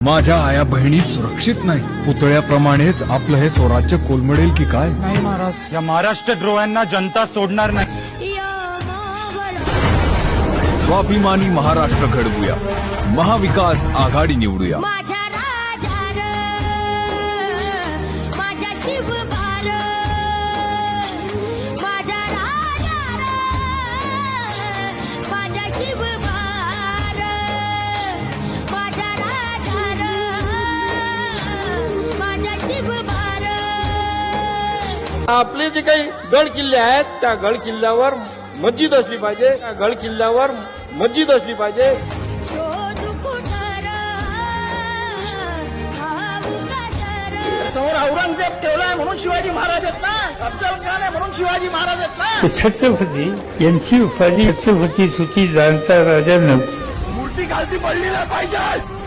माझ्या आया बहिणी सुरक्षित नाही, पुतळ्याप्रमाणेच आपलं हे स्वराज्य कोलमडेल की काय? नाही महाराज, या महाराष्ट्र द्रोह्यांना जनता सोडणार नाही. स्वाभिमानी महाराष्ट्र घडवूया, महाविकास आघाडी निवडूया. माझ्या राजा र, माझ्या शिवबार, माझ्या राजा र, माझ्या शिवबार, माझ्या राजा र, माझ्या शिवबार. आपले जे काही गड किल्ले आहेत त्या गड किल्ल्यावर मस्जिद असली पाहिजे, त्या गड किल्ल्यावर मस्जिद असली पाहिजे. शोधू कुठं र, भाऊ कसं र. समोर औरंगजेब ठेवलाय म्हणून शिवाजी महाराज आहेत ना, अफजल खान आहे म्हणून शिवाजी महाराज आहेत ना. छत्रपती यांची उपाधी छत्रपती सुची जाणता राजा नव्हती. मूर्ती खालती पडली नाही पाहिजे.